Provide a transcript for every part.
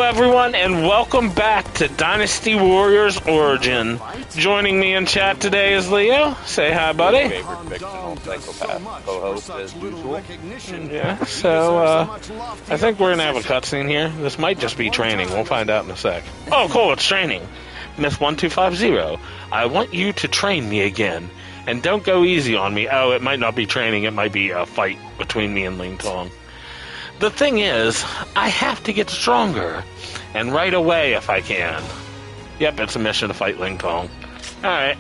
everyone, and welcome back to Dynasty Warriors Origin. Joining me in chat today is Leo. Say hi, buddy. Favorite fictional psychopath co-host as usual. Yeah, so, I think we're gonna have a cutscene here. This might just be training. We'll find out in a sec. Oh, cool, it's training. Myth 1250. I want you to train me again. And don't go easy on me. Oh, it might not be training. It might be a fight between me and Ling Tong. The thing is, I have to get stronger, and right away if I can. Yep, it's a mission to fight Ling Tong. Alright,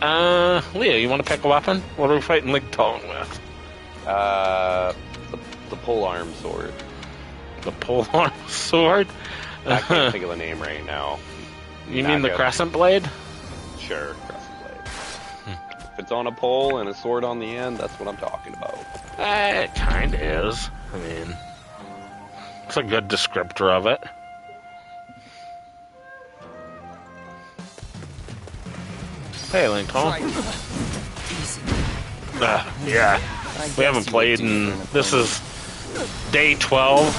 Leo, you want to pick a weapon? What are we fighting Ling Tong with? The polearm sword. The polearm sword? I can't think of the name right now. You mean the crescent blade? Sure, crescent blade. If it's on a pole and a sword on the end, that's what I'm talking about. It kind of is. I mean... it's a good descriptor of it. Hey, Ling Tong. Yeah. We haven't played in... this is day 12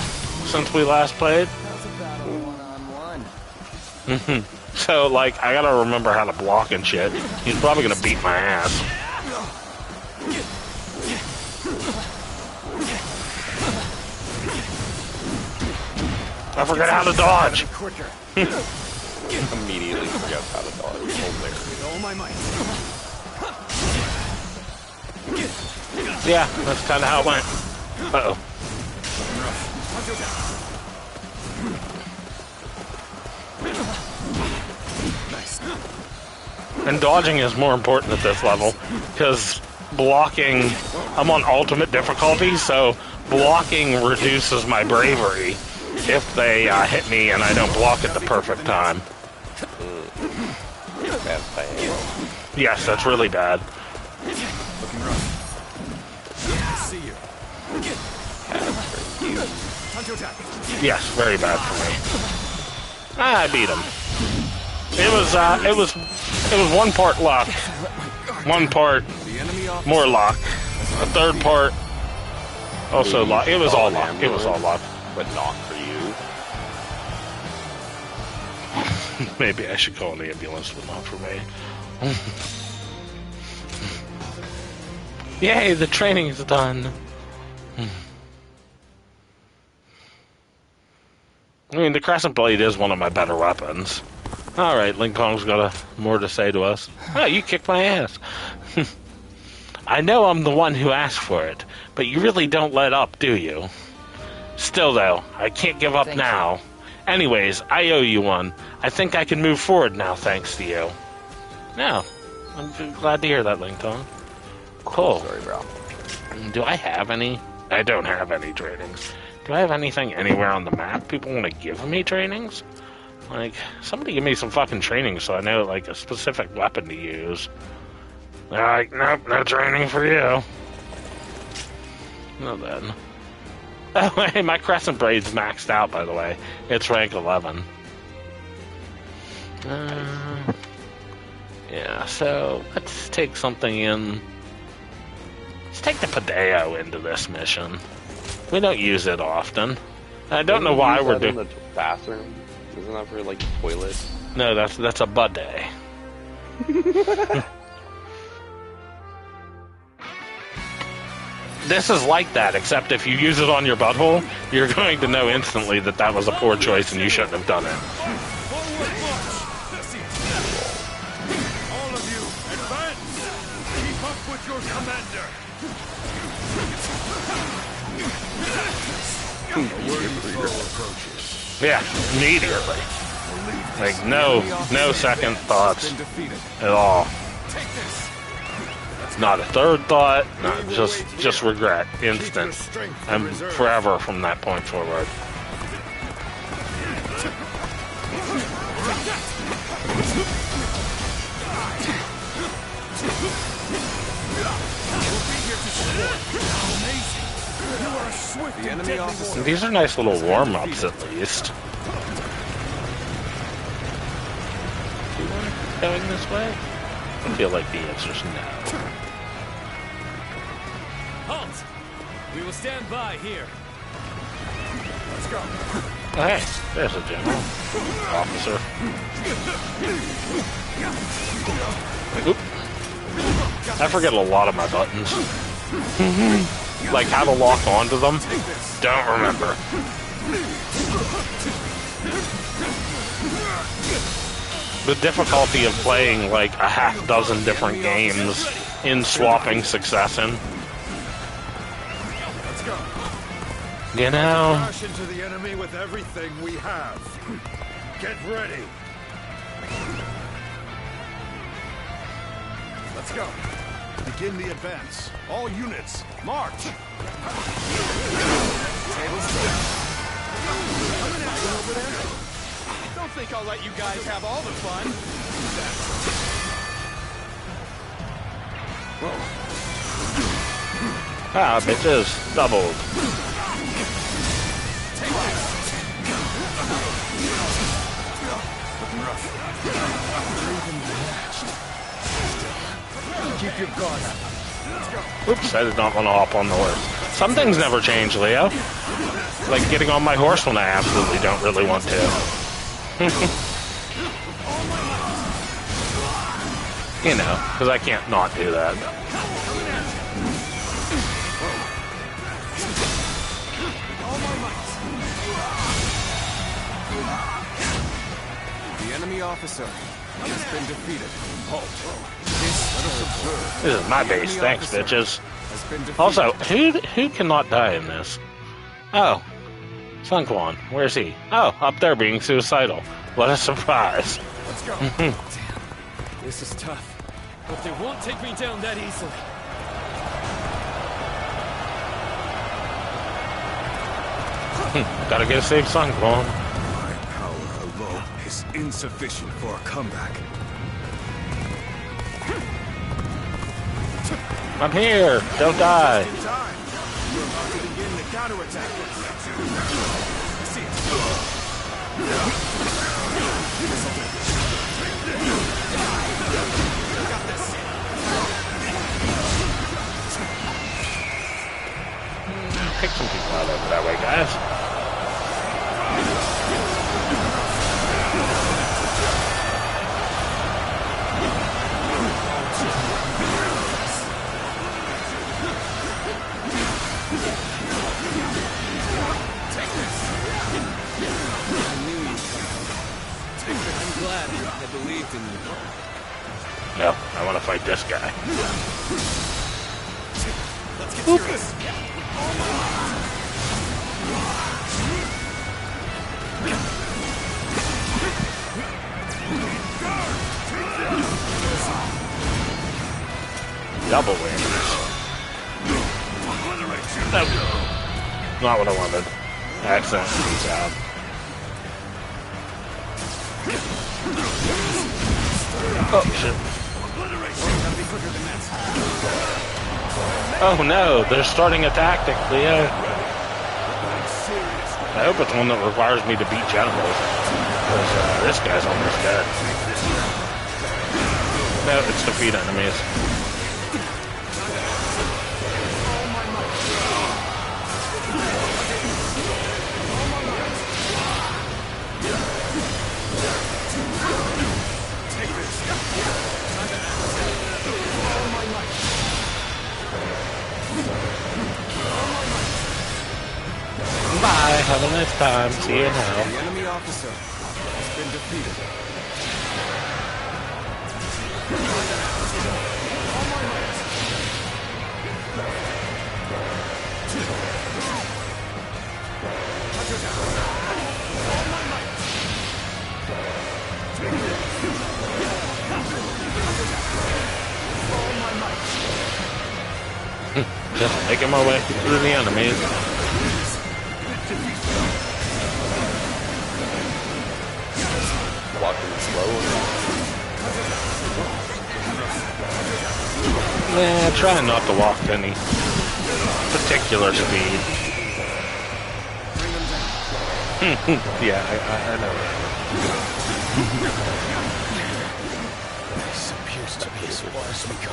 since we last played. So, like, I gotta remember how to block and shit. He's probably gonna beat my ass. I forgot how to dodge. Immediately forgot how to dodge. Yeah, that's kind of how it went. Uh-oh. And dodging is more important at this level, because blocking, I'm on ultimate difficulty, so blocking reduces my bravery if they hit me and I don't block at the perfect time. That's bad. Yes, that's really bad. Looking rough. See you. Yes, very bad for me. I beat him. It was one part luck, one part more luck, a third part also luck. It was all luck. It was all luck. But not for you. Maybe I should call an ambulance, but not for me. Yay, the training is done. I mean, the Crescent Blade is one of my better weapons. Alright, Ling Tong's got more to say to us. Oh, you kicked my ass. I know I'm the one who asked for it, but you really don't let up, do you? Still, though, I can't give up now. Anyways, I owe you one. I think I can move forward now, thanks to you. No, I'm glad to hear that, Ling Tong. Cool. Sorry, bro. Do I have any? I don't have any trainings. Do I have anything anywhere on the map? People want to give me trainings? Like, somebody give me some fucking training so I know, like, a specific weapon to use. They're like, nope, no training for you. No then. Oh, hey, my Crescent Blade's maxed out, by the way. It's rank 11. Yeah, so let's take something in. Let's take the Padeo into this mission. We don't use it often. I don't know why we're doing the bathroom. Isn't that for like the toilet? No, that's a bidet. This is like that, except if you use it on your butthole, you're going to know instantly that that was a poor choice and you shouldn't have done it. All of you, advance! Keep up with your commander! Yeah, immediately. Like, no second thoughts at all. Not a third thought, not just regret, instant. I'm forever from that point forward. These are nice little warm-ups, at least. Going this way? I feel like the answer's no. Halt! We will stand by here. Let's go. Hey, there's a general. Officer. Oop. I forget a lot of my buttons. Like how to lock onto them. Don't remember. The difficulty of playing like a half dozen different games in swapping succession. Let's go. You know. Crash into the enemy with everything we have. Get ready. Let's go. Begin the advance. All units, march. Tables set. Coming at you over there. Don't think I'll let you guys have all the fun. Ah, bitches. Doubled. Keep your guard up. Let's go. Oops, I did not want to hop on the horse. Some things never change, Leo. Like getting on my horse when I absolutely don't really want to. You know, because I can't not do that. The enemy officer has been defeated. Halt. This is my base, thanks, bitches. Also, who cannot die in this? Oh, Sun Quan, where's he? Oh, up there being suicidal. What a surprise. Let's go. Damn, this is tough, but they won't take me down that easily. Gotta get a safe Sun Quan. My power alone is insufficient for a comeback. I'm here. Don't die. In time. We're about to begin the counterattack. See it. Got this. Pick some people out over that way, guys. I'm glad I believed in you. No, I want to fight this guy. Let's get serious. Double whammies. Nope. Not what I wanted. Accent. Peace out. Oh, shit. Oh no, they're starting a tactic, Leo. I hope it's one that requires me to beat generals. Because this guy's almost dead. No, it's defeat enemies. Bye, have a nice time. See you now. The enemy officer has been defeated. Just making my way through the enemies. Walking slow. Nah, trying not to walk at any particular speed. Yeah, I know. This appears to be as far as we go.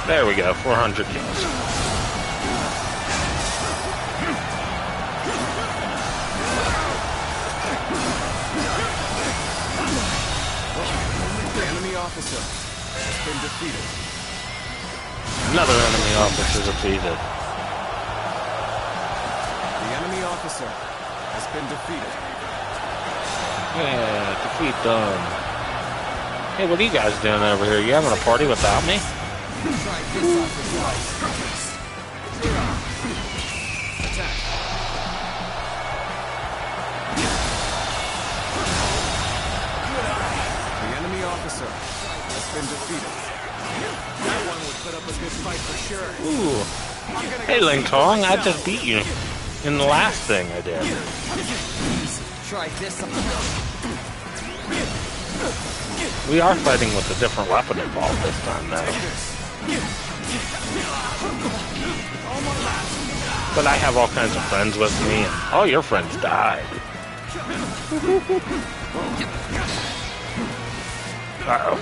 There we go, 400 kills. The enemy officer has been defeated. Another enemy officer defeated. The enemy officer has been defeated. Yeah, defeat them. Hey, what are you guys doing over here? You having a party without me? Try this out for twice. Attack. The enemy officer has been defeated. That one would put up a good fight for sure. Ooh. Hey, Ling Tong, I just beat you in the last thing I did. Try this. We are fighting with a different weapon involved this time, though. But I have all kinds of friends with me, and all your friends died. Uh-oh.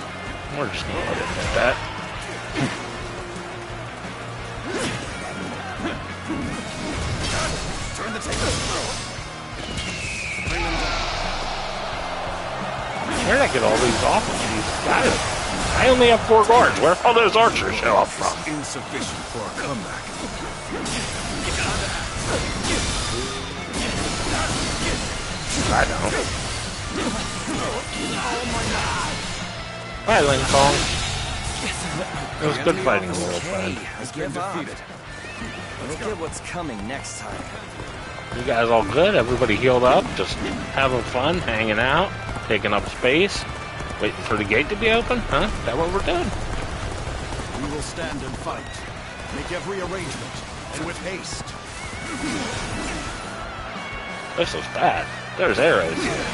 We're just gonna let it hit that. Turn the table. Bring them down. Where did I get all these off of these guys? I only have 4 guards. Where did all those archers show up from? Insufficient for a comeback. I don't. Hi, Ling Kong. It was good fighting, little friend. Has been defeated. Look at what's coming next time. You guys all good? Everybody healed up? Just having fun, hanging out, taking up space, waiting for the gate to be open? Huh? Is that what we're doing? We will stand and fight. Make every arrangement, and with haste. This is bad. There's arrows here.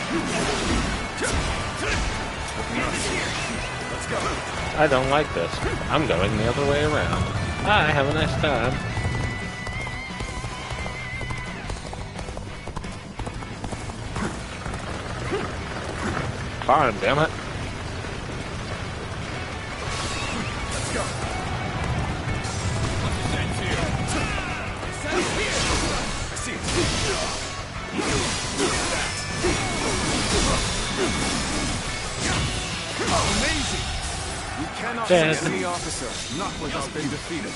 Let's go. I don't like this. I'm going the other way around. Bye, have a nice time. Fine, damn it. Let's go. I see it. Amazing! You cannot Dead. see any officer not with us been defeated.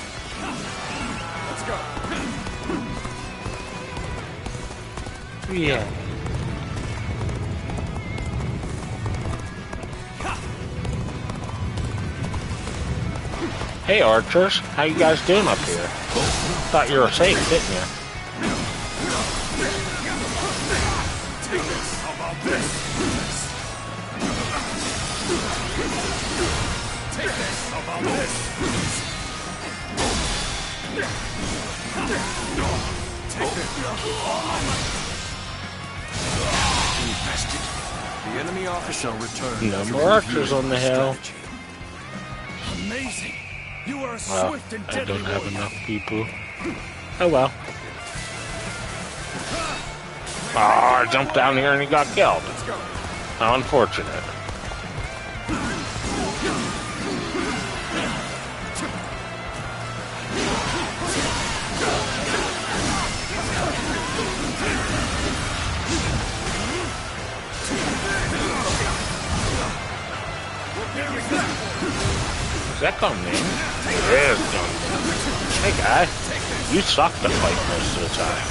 Let's go. Yeah. Hey archers, how you guys doing up here? Thought you were safe, didn't you? Take this. How about this? Take this. How about this? Take this. Infested. The enemy officer returned. No more archers on the hill. Amazing. You are a Well, swift and I deadly don't have warrior. enough people. Oh well. Oh, I jumped down here and he got killed. Let's go. How unfortunate. Is that coming in? It is coming in. Hey guy, you suck to fight most of the time.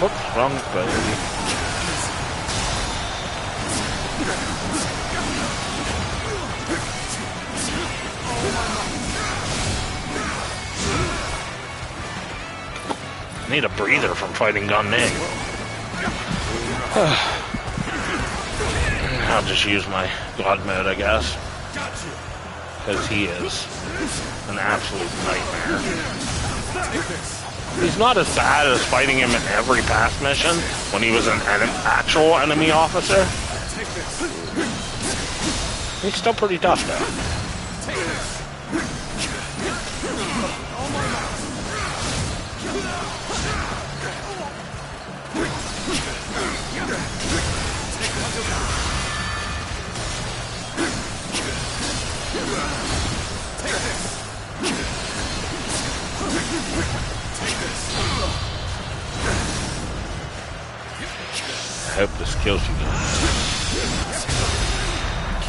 Whoops, wrong button. Need a breather from fighting Gun Ning. I'll just use my God mode, I guess. Because he is an absolute nightmare. He's not as bad as fighting him in every past mission when he was an actual enemy officer. He's still pretty tough, though. I hope this kills you guys.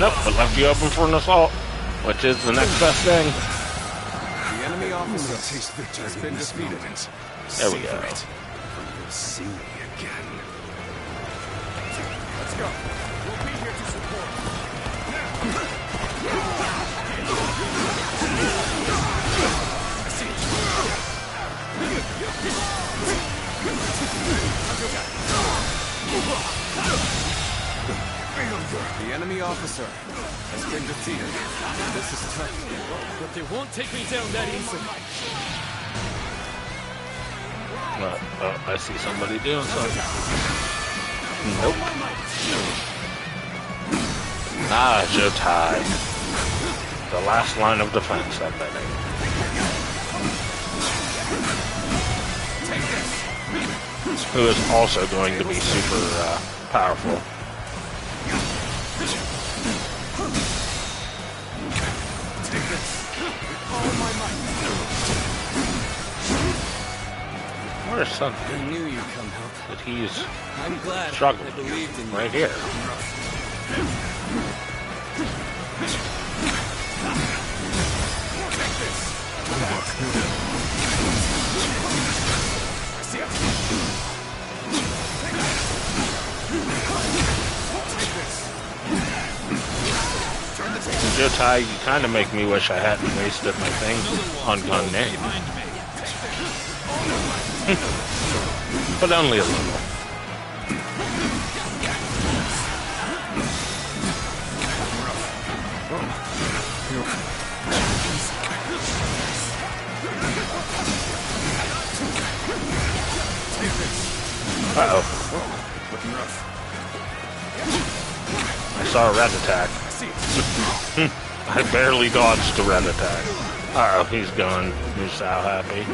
Nope, but left you open for an assault, which is the next best thing. The enemy officer has been defeated. There we go. You'll see me again. Let's go. We'll be here to support. The enemy officer has been defeated. This is tough, But they won't take me down that easy. I see somebody doing something. Nope. Ah, Jotai. The last line of defense, I bet. Who is also going to be super powerful. Where's something I knew you'd come help. that he's I'm glad struggling I believed in you. right here? Jotai, you kind of make me wish I hadn't wasted my thing on gun name. But only a little. Uh-oh. I saw a red attack. I barely dodged the red attack. Uh-oh, he's gone. He's so happy.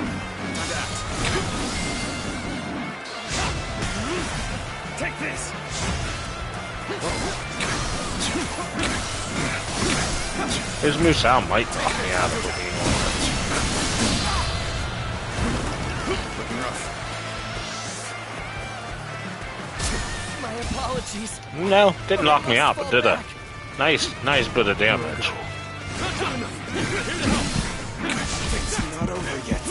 Take this. His Musou might knock me out of the game. My apologies. No, didn't knock me out, but did a nice bit of damage. It's not over yet.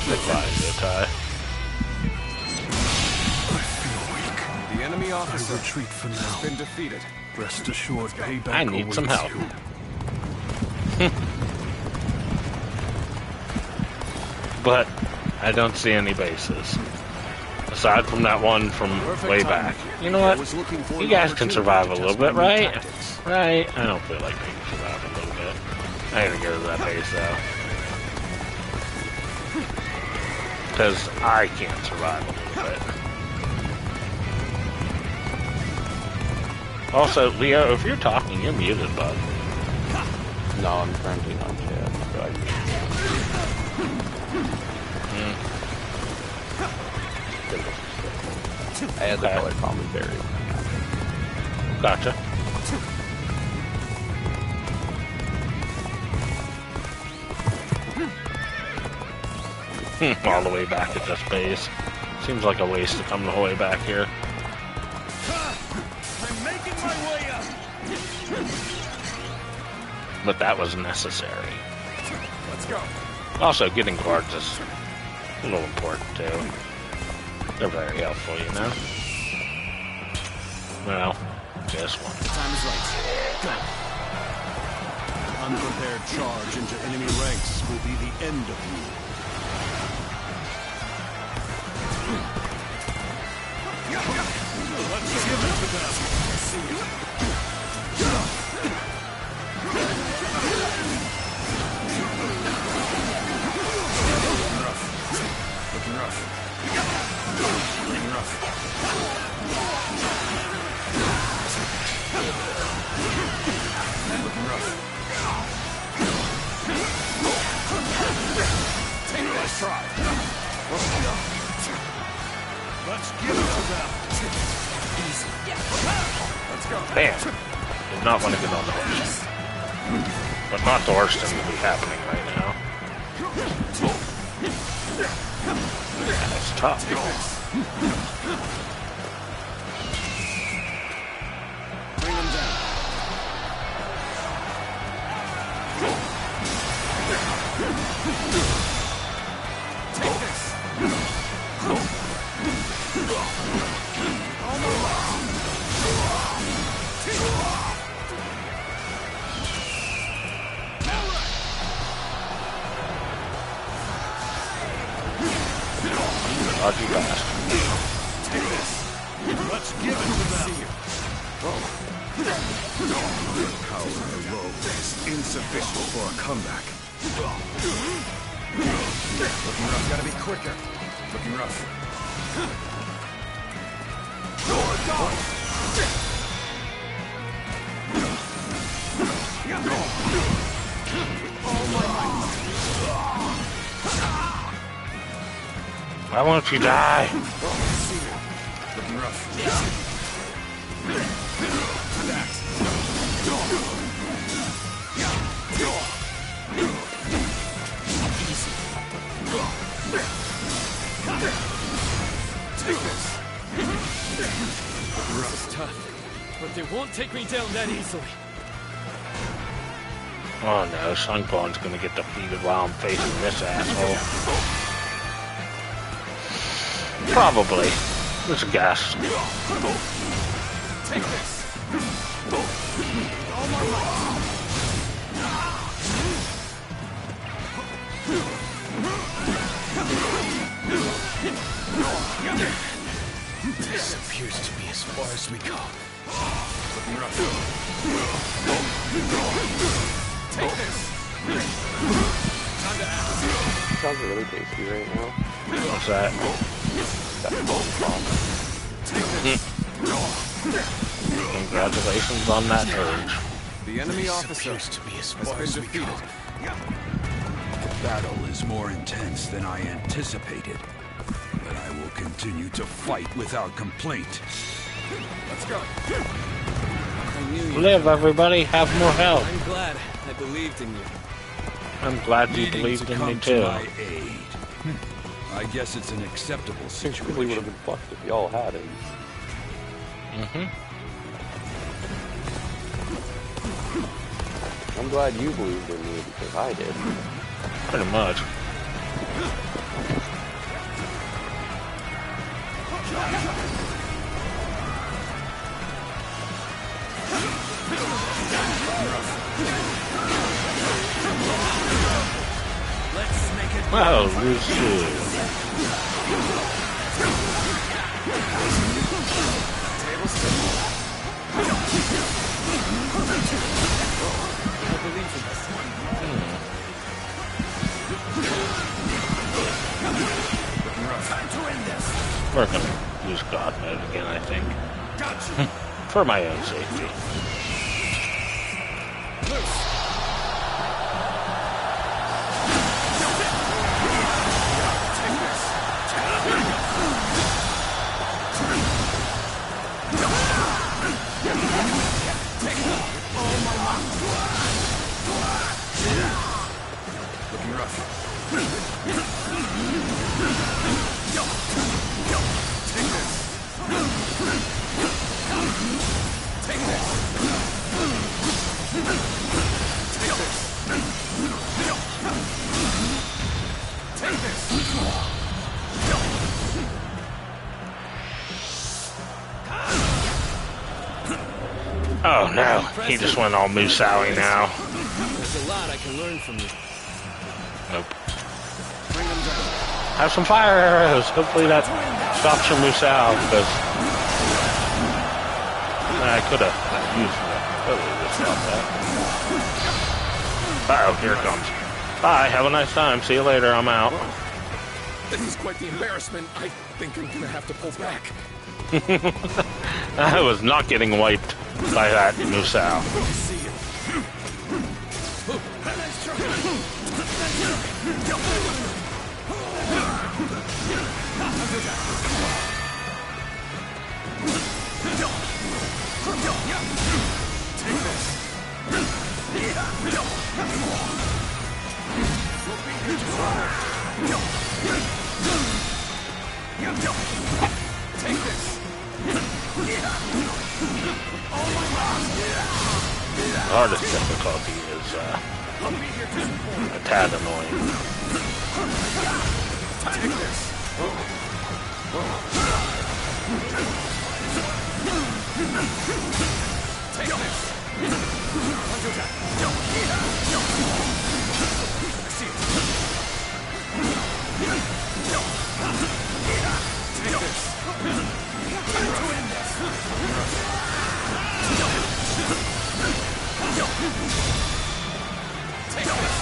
Goodbye, Jotai. The enemy officer Retreat for has now. been defeated. Rest assured, payback I need some awaits help. you. But I don't see any bases. Aside from that one from way back. You know what? You guys can survive a little bit, right? Right? I don't feel like they can survive a little bit. I gotta go to that base, though. Because I can't survive a little bit. Also, Leo, if you're talking, you're muted, bud. No, I'm currently on chat. So I had the color commentary. Gotcha. All the way back at this base. Seems like a waste to come the whole way back here. I'm making my way up. But that was necessary. Let's go. Also, getting cards is a little important, too. They're very helpful, you know? Well, just one. The time is right. Go. Unprepared charge into enemy ranks will be the end of you. Let's give it to them. See you. Take this. Try. Let's give it to them. Easy. Let's go. Damn. Did not want to get on the horse. But not the worst thing to be happening right now. That's tough. Bring him down. Take this. Dodgy fast. Let's give it to them. Power alone is insufficient for a comeback. Looking rough. Gotta be quicker. Looking rough. Why won't you die? Looking rough. Take this. This is tough, but they won't take me down that easily. Oh no, Sunpawn's gonna get defeated while I'm facing this asshole. Probably. Let's guess. Take this. This appears to be as far as we go. Looking rough. Take this. Time to act. Sounds really tasty right now. What's that? Congratulations on that urge. The enemy This officer appears to be as has far been as we go. defeated. The battle is more intense than I anticipated, but I will continue to fight without complaint. Let's go. I knew you. Live, everybody. Have more health. I'm glad I believed in you. I'm glad you Needing believed to in me come too. to my aid. I guess it's an acceptable Really would situation. have been fucked if y'all had him. I'm glad you believed in me because I did. Pretty much. Let's make it. Well, Lucy. I believe in this. Time to end this. We're gonna use God mode again, I think. Gotcha. For my own safety. Looking rough. Take this. Take this. Take this. Take this. Oh no, he just went all Musawi now. There's a lot I can learn from you. Nope. Bring them down. Have some fire arrows. Hopefully that stops your Musau, because I could have used that. Totally just stop that. Uh-oh, here it comes. Bye, have a nice time. See you later, I'm out. This is quite the embarrassment. I think I'm gonna have to pull back. I was not getting wiped. by that Musou. See you. Take this. We'll be here to take this. The hardest difficulty is I'll be here to support. a tad annoying. Take this. Take this. Under attack. I see it. Take this. Time to end this. Take this.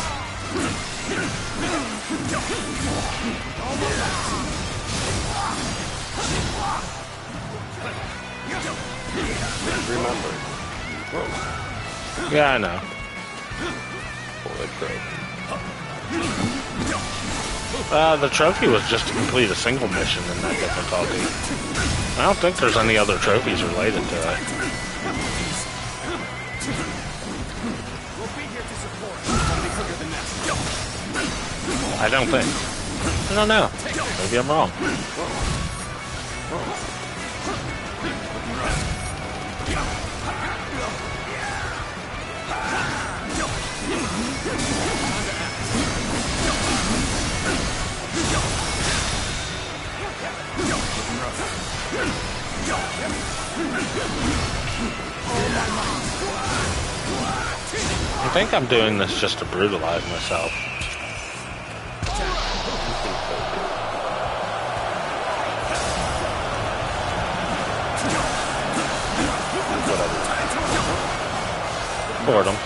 Remember. Yeah, I know. For the trophy. The trophy was just to complete a single mission in that difficulty. I don't think there's any other trophies related to it. We'll be here to support. Only quicker than that. I don't think. I don't know. Maybe I'm wrong. I think I'm doing this just to brutalize myself. Boredom.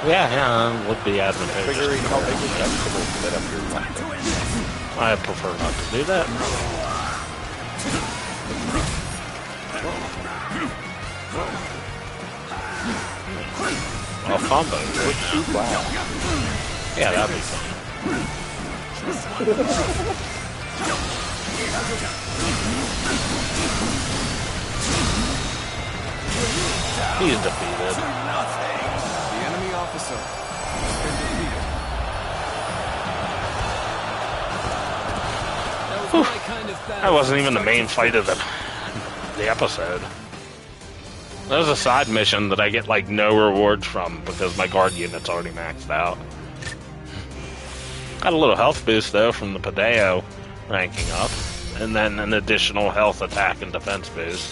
Yeah, it would be advantageous. Figuring how big the vegetables fit up your weapon. I prefer not to do that. I'll combo right now. Wow. Yeah, that'd be fun. He's defeated. The enemy officer has been defeated. That was my kind of battle. That wasn't even the main fight of the episode. That was a side mission that I get like no rewards from because my guard unit's already maxed out. Got a little health boost though from the Padeo ranking up, and then an additional health, attack, and defense boost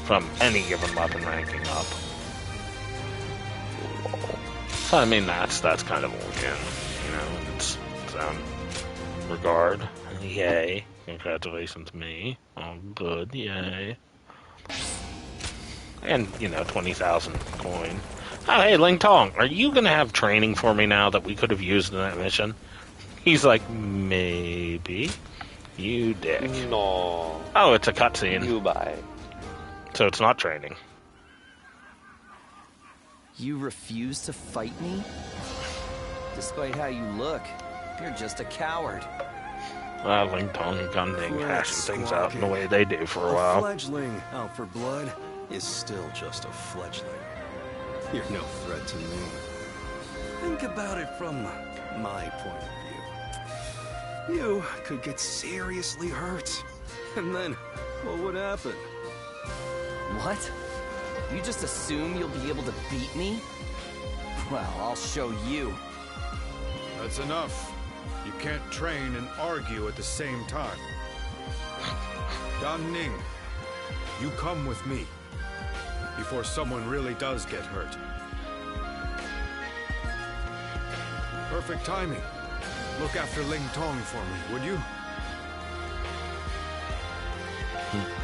from any given weapon ranking up. So I mean that's kind of a win, you know. It's regard. Yay! Congratulations, me. Oh, good. Yay. And, 20,000 coin. Oh, hey, Ling Tong, are you going to have training for me now that we could have used in that mission? He's like, maybe. You dick. No. Oh, it's a cutscene. You buy. So it's not training. You refuse to fight me? Despite how you look, you're just a coward. Ling Tong and Gunding hashing things out in the way they do for a while. Fledgling out for blood is still just a fledgling. You're no threat to me. Think about it from my point of view. You could get seriously hurt. And then, what would happen? What? You just assume you'll be able to beat me? Well, I'll show you. That's enough. You can't train and argue at the same time. Gan Ning, you come with me before someone really does get hurt. Perfect timing. Look after Ling Tong for me, would you?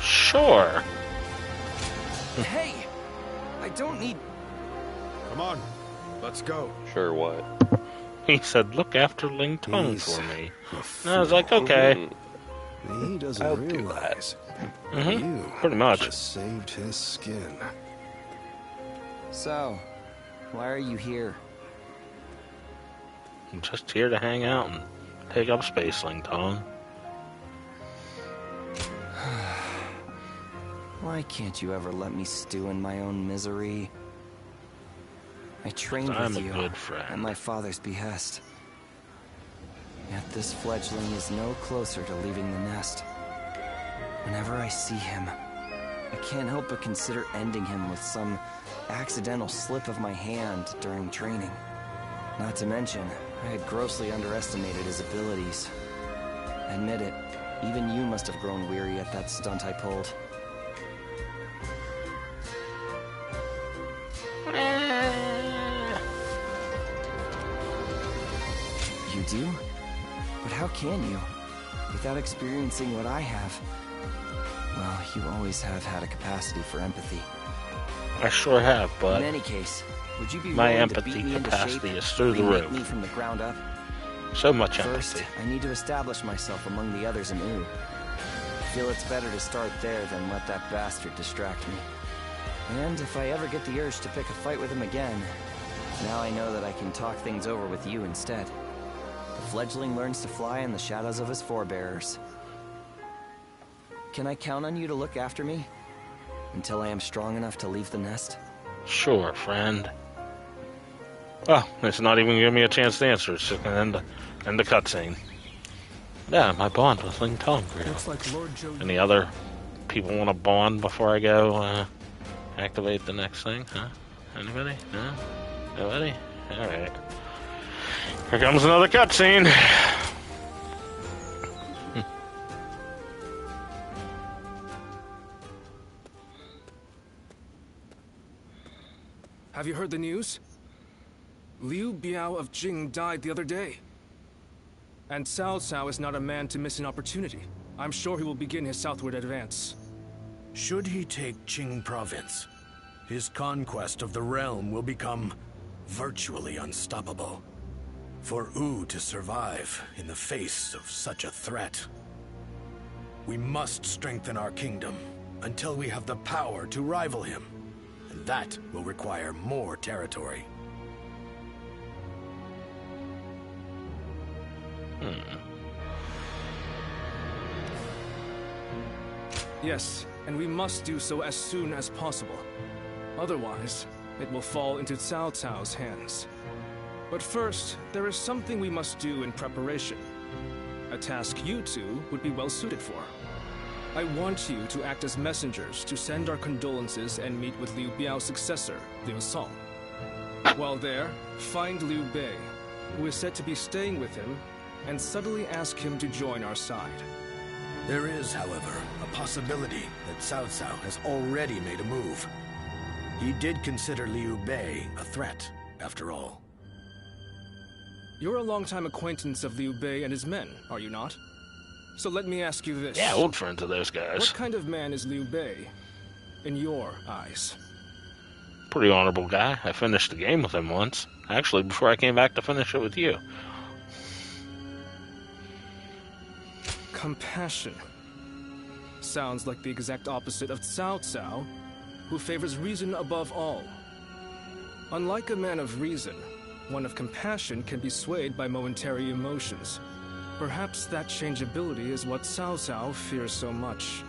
Sure. Hey! I don't need... Come on. Let's go. Sure, what? He said, look after Ling Tong He's for me. a And I was like, okay. He doesn't I'll do realize Mm-hmm. you Pretty much. just saved his skin. So, why are you here? I'm just here to hang out and take up space, Ling Tong. Why can't you ever let me stew in my own misery? I trained I'm with a you good friend. at my father's behest. Yet this fledgling is no closer to leaving the nest. Whenever I see him, I can't help but consider ending him with some accidental slip of my hand during training. Not to mention, I had grossly underestimated his abilities. Admit it, even you must have grown weary at that stunt I pulled. You do? But how can you? Without experiencing what I have. Well, you always have had a capacity for empathy. I sure have, but In any case, would you be my willing to empathy beat me into capacity shape, is through the remake roof. me from the ground up? So much First, empathy. I need to establish myself among the others in U. I feel it's better to start there than let that bastard distract me. And if I ever get the urge to pick a fight with him again, now I know that I can talk things over with you instead. The fledgling learns to fly in the shadows of his forebearers. Can I count on you to look after me? Until I am strong enough to leave the nest? Sure, friend. Well, it's not even giving me a chance to answer. It's just gonna end the cutscene. Yeah, my bond with Ling Tong grew. Looks like Lord Joe. Any other people want to bond before I go activate the next thing? Huh? Anybody? No? Nobody? Alright. Here comes another cutscene. Have you heard the news? Liu Biao of Jing died the other day. And Cao Cao is not a man to miss an opportunity. I'm sure he will begin his southward advance. Should he take Qing province, his conquest of the realm will become virtually unstoppable. For Wu to survive in the face of such a threat, we must strengthen our kingdom until we have the power to rival him. And that will require more territory. Yes, and we must do so as soon as possible. Otherwise, it will fall into Cao Cao's hands. But first, there is something we must do in preparation. A task you two would be well suited for. I want you to act as messengers to send our condolences and meet with Liu Biao's successor, Liu Song. While there, find Liu Bei, who is said to be staying with him, and subtly ask him to join our side. There is, however, a possibility that Cao Cao has already made a move. He did consider Liu Bei a threat, after all. You're a longtime acquaintance of Liu Bei and his men, are you not? So let me ask you this. Yeah, old friends of those guys. What kind of man is Liu Bei, in your eyes? Pretty honorable guy. I finished the game with him once. Actually, before I came back to finish it with you. Compassion. Sounds like the exact opposite of Cao Cao, who favors reason above all. Unlike a man of reason, one of compassion can be swayed by momentary emotions. Perhaps that changeability is what Cao Cao fears so much.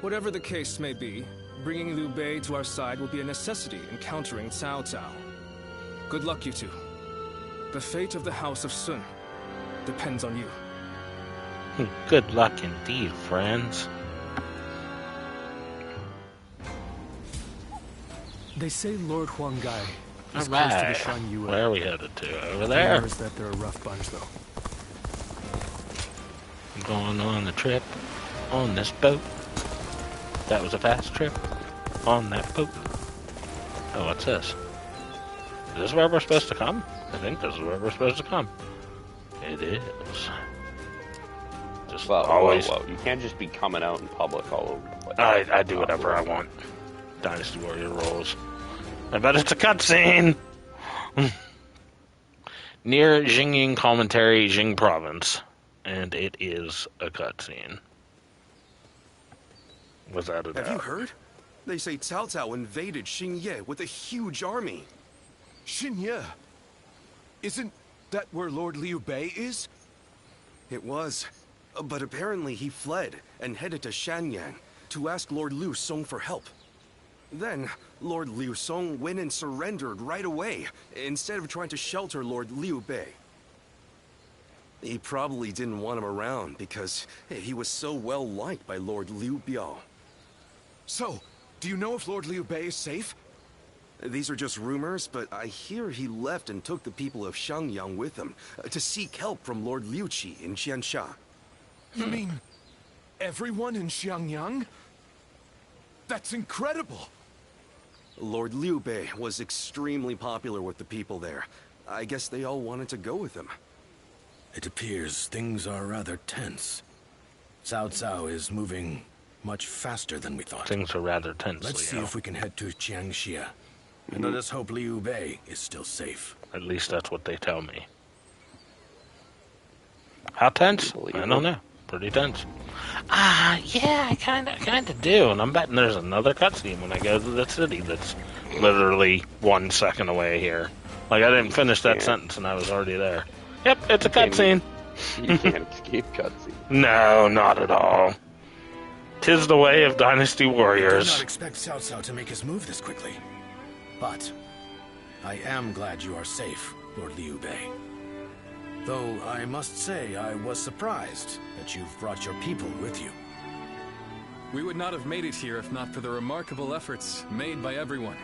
Whatever the case may be, bringing Liu Bei to our side will be a necessity in countering Cao Cao. Good luck, you two. The fate of the House of Sun depends on you. Good luck indeed, friends. They say Lord Huanggai is close to the Alright. shrine you Where are we headed to? Over there? Rumors that they're a rough bunch, though. Going on a trip on this boat. That was a fast trip on that boat. Oh, what's this? Is this where we're supposed to come? I think this is where we're supposed to come. It is. Just Whoa, always. whoa. You can't just be coming out in public all over the place. I do whatever I want. Dynasty Warrior rules. I bet it's a cutscene. Near Jingying Commentary, Jing Province. And it is a cutscene. Without a doubt. Have you heard? They say Cao Cao invaded Xingye with a huge army. Xingye? Isn't that where Lord Liu Bei is? It was. But apparently he fled and headed to Shanyang to ask Lord Liu Song for help. Then, Lord Liu Song went and surrendered right away, instead of trying to shelter Lord Liu Bei. He probably didn't want him around because he was so well liked by Lord Liu Biao. So, do you know if Lord Liu Bei is safe? These are just rumors, but I hear he left and took the people of Xiangyang with him to seek help from Lord Liu Qi in Jiansha. You mean everyone in Xiangyang? That's incredible! Lord Liu Bei was extremely popular with the people there. I guess they all wanted to go with him. It appears things are rather tense. Cao Cao is moving much faster than we thought. Things are rather tense, Let's see if we can head to Jiangxia. And let us hope Liu Bei is still safe. At least that's what they tell me. How tense? I don't know. Pretty tense. Yeah, I kind of do. And I'm betting there's another cutscene when I go to the city that's literally 1 second away here. Like, I didn't finish that sentence and I was already there. Yep, it's a cutscene. You can't escape cutscenes. No, not at all. 'Tis the way of Dynasty I did warriors. not expect Cao Cao to make his move this quickly. But I am glad you are safe, Lord Liu Bei. Though I must say I was surprised that you've brought your people with you. We would not have made it here if not for the remarkable efforts made by everyone.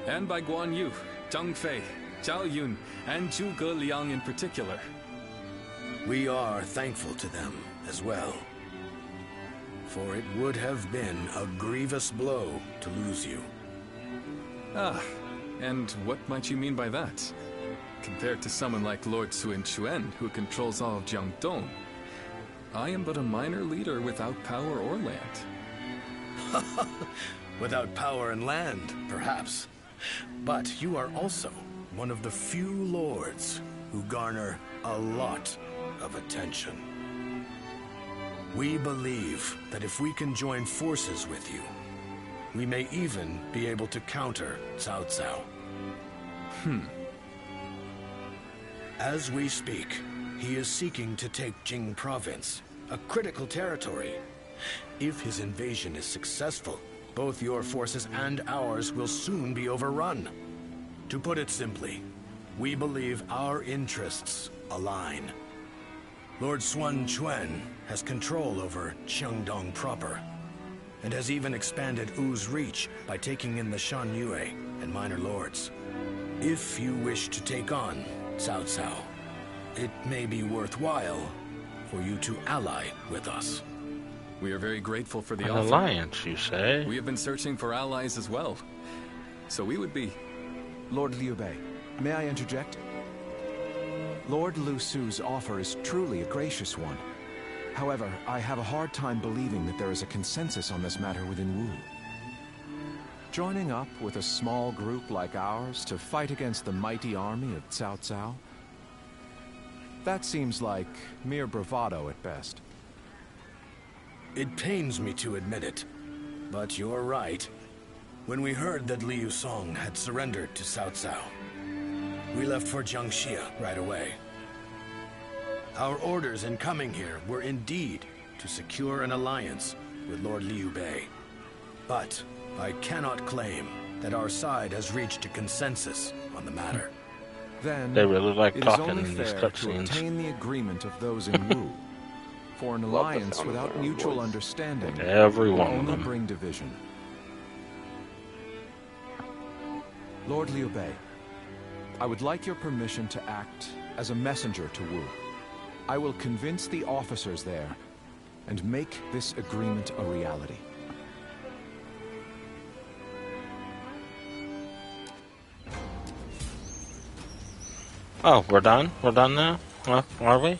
And by Guan Yu, Zhang Fei, Zhao Yun, and Zhuge Liang in particular. We are thankful to them as well. For it would have been a grievous blow to lose you. Ah, and what might you mean by that? Compared to someone like Lord Sun Quan, who controls all of Jiangdong, I am but a minor leader without power or land. Without power and land, perhaps. But you are also one of the few lords who garner a lot of attention. We believe that if we can join forces with you, we may even be able to counter Cao Cao. As we speak, he is seeking to take Jing Province, a critical territory. If his invasion is successful, both your forces and ours will soon be overrun. To put it simply, we believe our interests align. Lord Sun Quan has control over Qiangdong proper, and has even expanded Wu's reach by taking in the Shan Yue and minor lords. If you wish to take on Cao Cao, it may be worthwhile for you to ally with us. We are very grateful for the An offer. alliance, you say? We have been searching for allies as well. So we would be... Lord Liu Bei, may I interject? Lord Lu Su's offer is truly a gracious one. However, I have a hard time believing that there is a consensus on this matter within Wu. Joining up with a small group like ours to fight against the mighty army of Cao Cao? That seems like mere bravado at best. It pains me to admit it, but you're right. When we heard that Liu Song had surrendered to Cao Cao, we left for Jiangxia right away. Our orders in coming here were indeed to secure an alliance with Lord Liu Bei. But I cannot claim that our side has reached a consensus on the matter. Then, They really like it is talking only in these fair to cutscenes. obtain the agreement of those in Wu. For an the alliance sound of without their own mutual voice. understanding Every will one of only them. bring division. Lord Liu Bei, I would like your permission to act as a messenger to Wu. I will convince the officers there and make this agreement a reality. Oh, we're done? We're done now? Well, are we?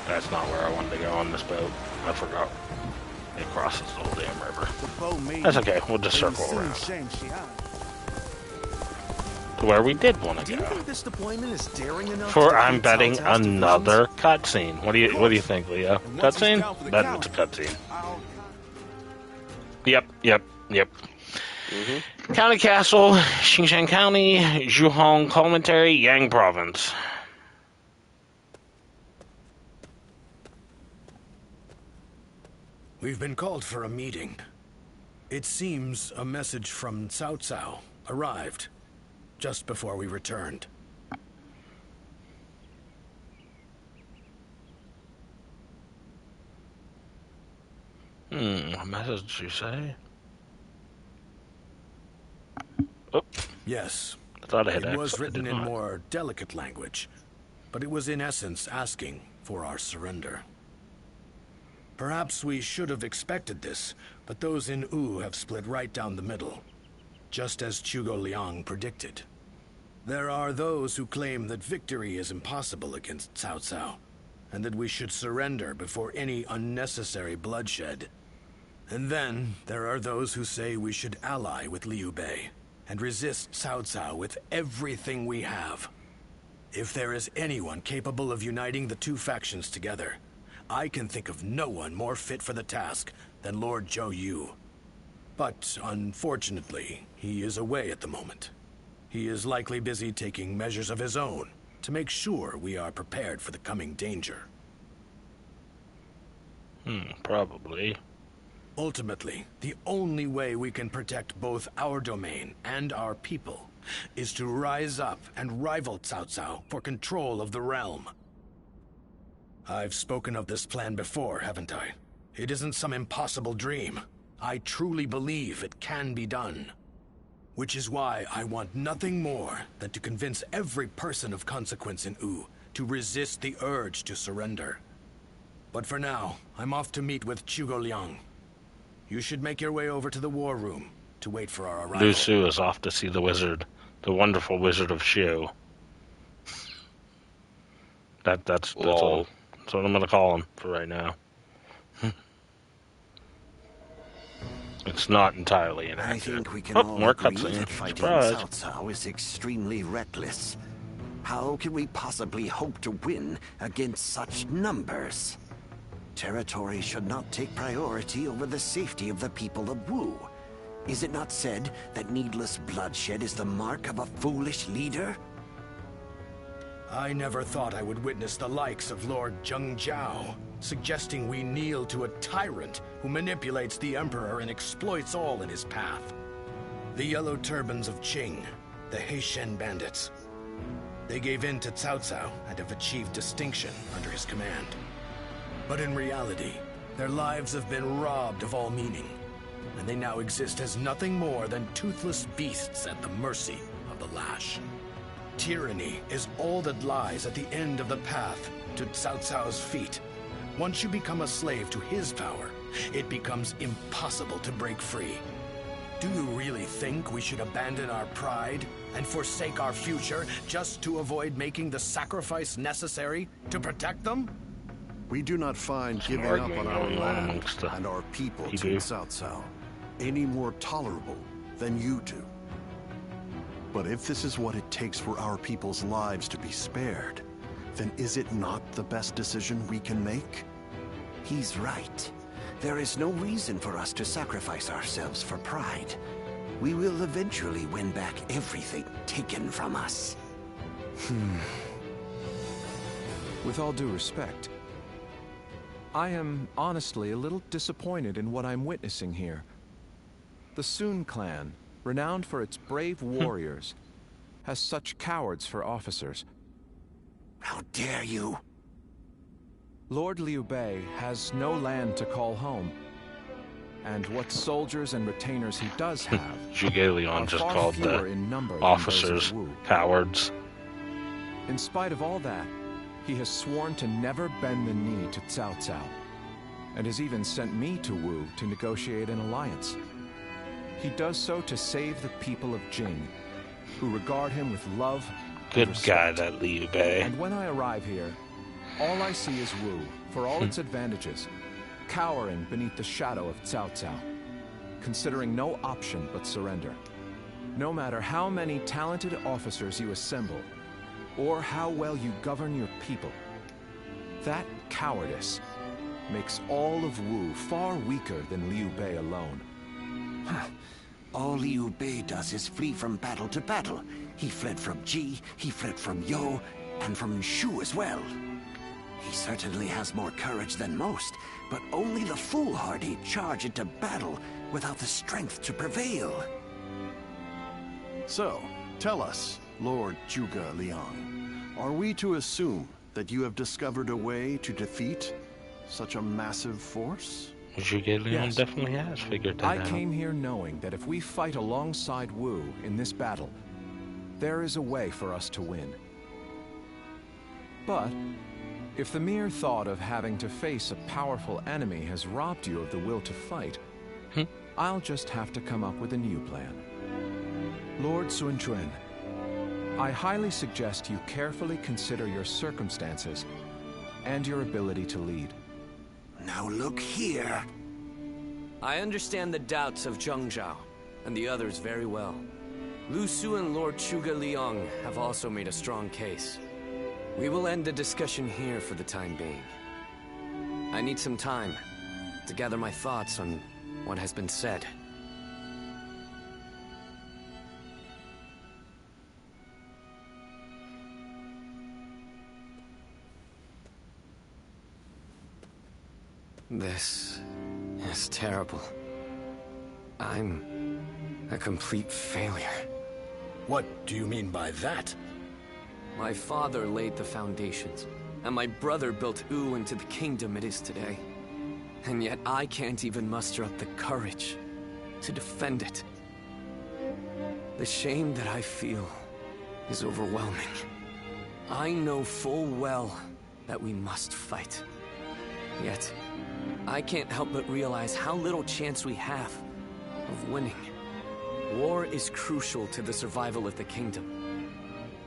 That's not where I wanted to go on this boat. I forgot. It crosses the whole damn river. That's okay. We'll just circle around to where we did want to Do you go. think this deployment is daring enough For to I'm defeat betting Cao Cao's another cutscene. What do you think, Leo? once he's Cutscene? down for the Betting count, it's a cutscene. Yep. County Castle, Xingshan County, Zhuhong Commentary, Yang Province. We've been called for a meeting. It seems a message from Cao Cao arrived just before we returned. A message you say? Oh. Yes. I thought I had It was access. I written did in not. more delicate language, but it was in essence asking for our surrender. Perhaps we should have expected this, but those in Wu have split right down the middle, just as Zhuge Liang predicted. There are those who claim that victory is impossible against Cao Cao, and that we should surrender before any unnecessary bloodshed. And then there are those who say we should ally with Liu Bei and resist Cao Cao with everything we have. If there is anyone capable of uniting the two factions together, I can think of no one more fit for the task than Lord Zhou Yu. But unfortunately, he is away at the moment. He is likely busy taking measures of his own to make sure we are prepared for the coming danger. Probably. Ultimately, the only way we can protect both our domain and our people is to rise up and rival Cao Cao for control of the realm. I've spoken of this plan before, haven't I? It isn't some impossible dream. I truly believe it can be done. Which is why I want nothing more than to convince every person of consequence in Wu to resist the urge to surrender. But for now, I'm off to meet with Zhuge Liang. You should make your way over to the war room to wait for our arrival. Lu Su is off to see the wizard, the wonderful wizard of Shu. That's what I'm gonna call him for right now. It's not entirely inaccurate. I think we can Oh, all more agree cutscene. that fighting Surprise. Cao Cao is extremely reckless. How can we possibly hope to win against such numbers? Territory should not take priority over the safety of the people of Wu. Is it not said that needless bloodshed is the mark of a foolish leader? I never thought I would witness the likes of Lord Zheng Jiao, suggesting we kneel to a tyrant who manipulates the Emperor and exploits all in his path. The Yellow Turbans of Qing, the Heishen bandits. They gave in to Cao Cao and have achieved distinction under his command. But in reality, their lives have been robbed of all meaning, and they now exist as nothing more than toothless beasts at the mercy of the lash. Tyranny is all that lies at the end of the path to Cao Cao's feet. Once you become a slave to his power, it becomes impossible to break free. Do you really think we should abandon our pride and forsake our future just to avoid making the sacrifice necessary to protect them? We do not find giving up on our land and our people to Cao Cao any more tolerable than you do. But if this is what it takes for our people's lives to be spared, then is it not the best decision we can make? He's right. There is no reason for us to sacrifice ourselves for pride. We will eventually win back everything taken from us. With all due respect, I am honestly a little disappointed in what I'm witnessing here. The Sun clan, renowned for its brave warriors, has such cowards for officers. How dare you! Lord Liu Bei has no land to call home. And what soldiers and retainers he does have Zhuge Liang just called the officers cowards. In spite of all that, he has sworn to never bend the knee to Cao Cao, and has even sent me to Wu to negotiate an alliance. He does so to save the people of Jing, who regard him with love Good and respect. guy, that Liu Bei. And when I arrive here, all I see is Wu, for all its advantages, cowering beneath the shadow of Cao Cao, considering no option but surrender. No matter how many talented officers you assemble, or how well you govern your people, that cowardice makes all of Wu far weaker than Liu Bei alone. All Liu Bei does is flee from battle to battle. He fled from Ji, he fled from Yo, and from Shu as well. He certainly has more courage than most, but only the foolhardy charge into battle without the strength to prevail. So, tell us, Lord Zhuge Liang, are we to assume that you have discovered a way to defeat such a massive force? Zhuge Liang Yes. definitely has figured that out. I came here knowing that if we fight alongside Wu in this battle, there is a way for us to win. But if the mere thought of having to face a powerful enemy has robbed you of the will to fight, I'll just have to come up with a new plan. Lord Sun Quan, I highly suggest you carefully consider your circumstances and your ability to lead. Now look here. I understand the doubts of Zheng Zhao and the others very well. Lu Su and Lord Zhuge Liang have also made a strong case. We will end the discussion here for the time being. I need some time to gather my thoughts on what has been said. This is terrible. I'm a complete failure. What do you mean by that? My father laid the foundations, and my brother built Wu into the kingdom it is today. And yet I can't even muster up the courage to defend it. The shame that I feel is overwhelming. I know full well that we must fight. Yet, I can't help but realize how little chance we have of winning. War is crucial to the survival of the kingdom.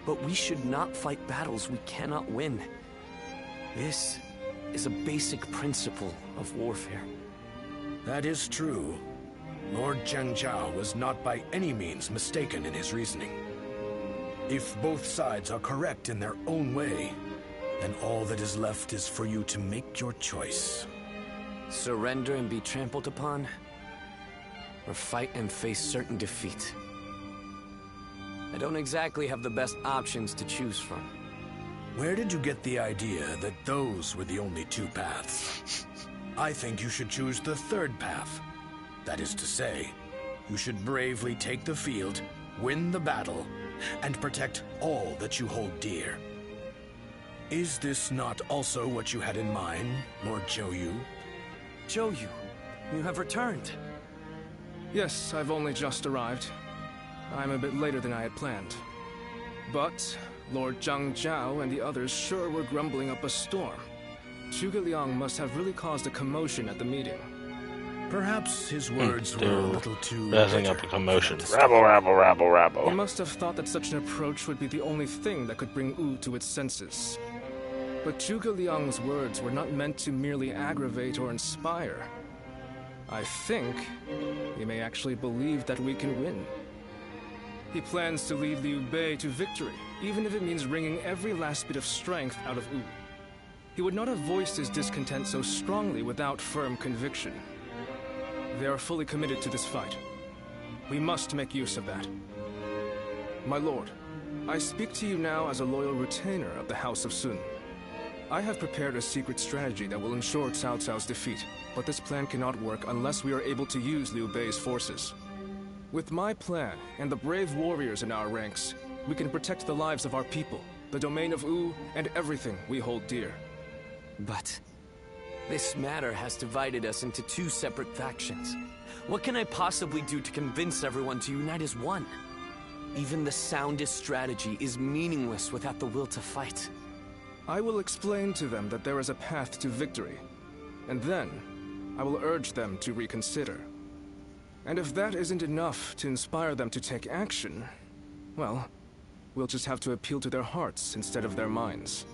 But we should not fight battles we cannot win. This is a basic principle of warfare. That is true. Lord Zheng Zhao was not by any means mistaken in his reasoning. If both sides are correct in their own way, then all that is left is for you to make your choice. Surrender and be trampled upon, or fight and face certain defeat. I don't exactly have the best options to choose from. Where did you get the idea that those were the only two paths? I think you should choose the third path. That is to say, you should bravely take the field, win the battle, and protect all that you hold dear. Is this not also what you had in mind, Lord Zhou Yu? Zhou Yu, you have returned. Yes, I've only just arrived. I'm a bit later than I had planned. But Lord Zhang Zhao and the others sure were grumbling up a storm. Zhuge Liang must have really caused a commotion at the meeting. Perhaps his words were a little too razzing up a commotion. Rabble, rabble, rabble, rabble. He must have thought that such an approach would be the only thing that could bring Wu to its senses. But Zhuge Liang's words were not meant to merely aggravate or inspire. I think he may actually believe that we can win. He plans to lead Liu Bei to victory, even if it means wringing every last bit of strength out of Wu. He would not have voiced his discontent so strongly without firm conviction. They are fully committed to this fight. We must make use of that. My lord, I speak to you now as a loyal retainer of the House of Sun. I have prepared a secret strategy that will ensure Cao Cao's defeat, but this plan cannot work unless we are able to use Liu Bei's forces. With my plan and the brave warriors in our ranks, we can protect the lives of our people, the domain of Wu, and everything we hold dear. But this matter has divided us into two separate factions. What can I possibly do to convince everyone to unite as one? Even the soundest strategy is meaningless without the will to fight. I will explain to them that there is a path to victory, and then I will urge them to reconsider. And if that isn't enough to inspire them to take action, well, we'll just have to appeal to their hearts instead of their minds.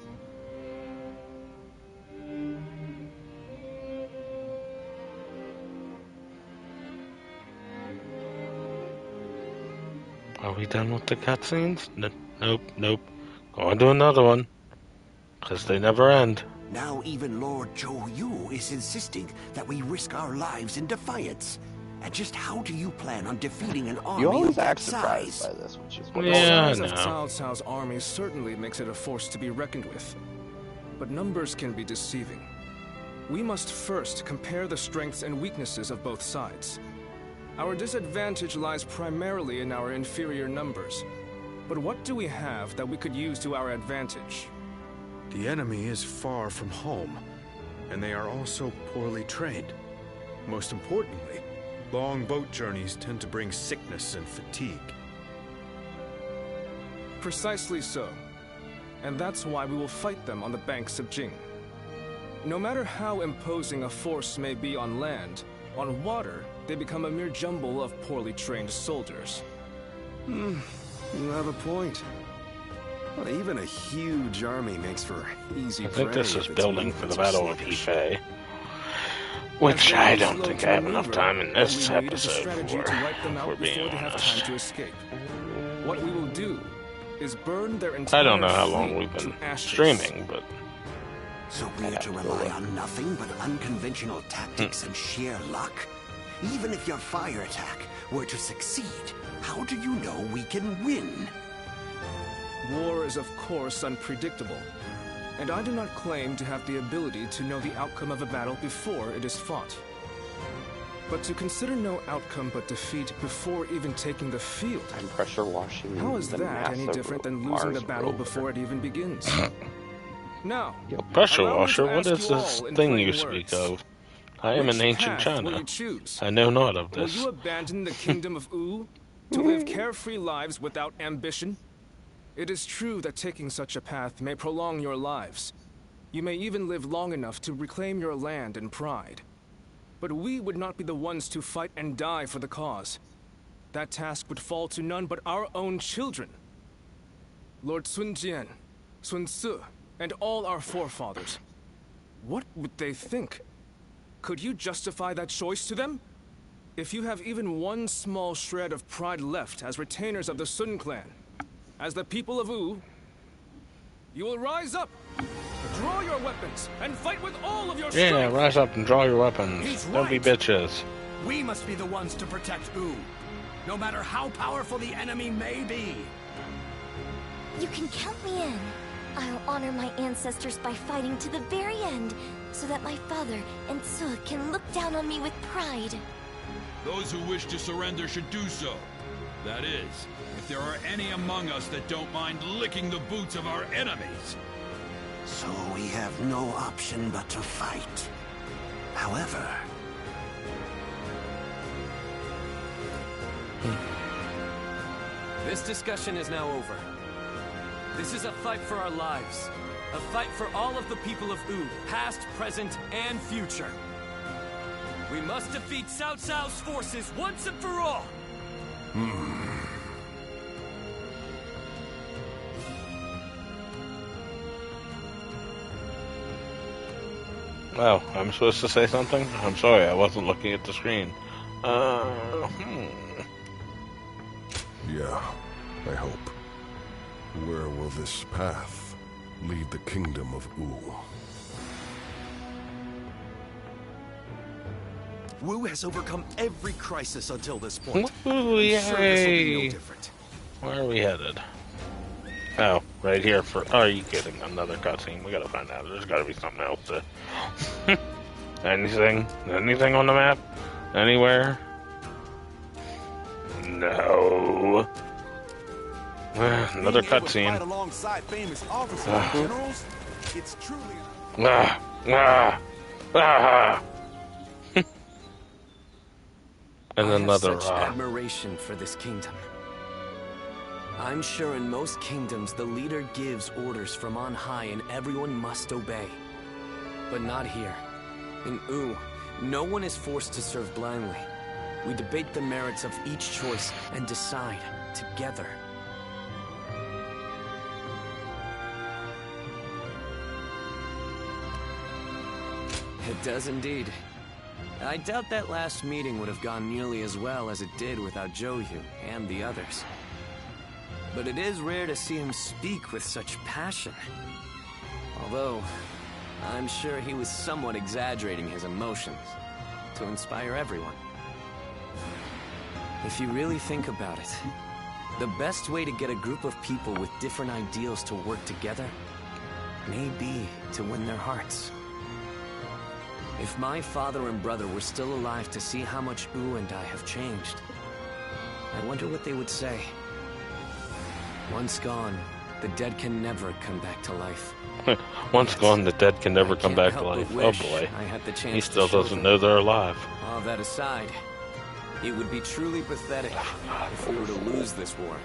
Are we done with the cutscenes? Nope. Going to another one. Because they never end. Now even Lord Zhou Yu is insisting that we risk our lives in defiance. And just how do you plan on defeating an army You always of that act surprised size? by this, which is The size of Cao Cao's army certainly makes it a force to be reckoned with. But numbers can be deceiving. We must first compare the strengths and weaknesses of both sides. Our disadvantage lies primarily in our inferior numbers. But what do we have that we could use to our advantage? The enemy is far from home, and they are also poorly trained. Most importantly, long boat journeys tend to bring sickness and fatigue. Precisely so. And that's why we will fight them on the banks of Jing. No matter how imposing a force may be on land, on water, they become a mere jumble of poorly trained soldiers. You have a point. Well, even a huge army makes for easy prey. I think this is building for the Battle of Ife. Which I don't think I have enough time in this episode for, if we're being honest. What we will do is burn their entire I don't know how long we've been streaming, but... So we're to rely on nothing but unconventional tactics and sheer luck? Even if your fire attack were to succeed, how do you know we can win? War is of course unpredictable, and I do not claim to have the ability to know the outcome of a battle before it is fought. But to consider no outcome but defeat before even taking the field... I'm pressure washing. How is that any different than losing the battle before it even begins? Now, pressure washer, what is this thing you speak of? I am in ancient China. I know not of this. Will you abandon the kingdom of Wu to live carefree lives without ambition? It is true that taking such a path may prolong your lives. You may even live long enough to reclaim your land and pride. But we would not be the ones to fight and die for the cause. That task would fall to none but our own children. Lord Sun Jian, Sun Ce, and all our forefathers. What would they think? Could you justify that choice to them? If you have even one small shred of pride left as retainers of the Sun clan, as the people of Wu, you will rise up, draw your weapons, and fight with all of your strength. Yeah, rise up and draw your weapons. He's Don't be right. bitches. We must be the ones to protect Wu, no matter how powerful the enemy may be. You can count me in. I'll honor my ancestors by fighting to the very end, so that my father and Ce can look down on me with pride. Those who wish to surrender should do so. That is, if there are any among us that don't mind licking the boots of our enemies. So we have no option but to fight. However... This discussion is now over. This is a fight for our lives. A fight for all of the people of Wu, past, present, and future. We must defeat Cao Cao's forces once and for all! Oh, I'm supposed to say something? I'm sorry, I wasn't looking at the screen. Yeah, I hope. Where will this path lead the kingdom of Wu? Wu has overcome every crisis until this point. Ooh, I'm sure this will be yay. no different. Where are we headed? Oh, right here for... Are you kidding? Another cutscene. We gotta find out. There's gotta be something else to... Anything? Anything on the map? Anywhere? No. Another cutscene. Alongside famous officers and generals, it's truly... And another... I have such admiration for this kingdom. I'm sure in most kingdoms the leader gives orders from on high and everyone must obey. But not here. In Wu, no one is forced to serve blindly. We debate the merits of each choice and decide together. It does indeed. I doubt that last meeting would have gone nearly as well as it did without Zhou Yu and the others. but it is rare to see him speak with such passion. Although, I'm sure he was somewhat exaggerating his emotions to inspire everyone. If you really think about it, the best way to get a group of people with different ideals to work together may be to win their hearts. If my father and brother were still alive to see how much U and I have changed, I wonder what they would say. Once gone, the dead can never come back to life. Once gone, the dead can never come back to life. Oh boy. He still doesn't know they're alive. All that aside, it would be truly pathetic if we were to lose this war,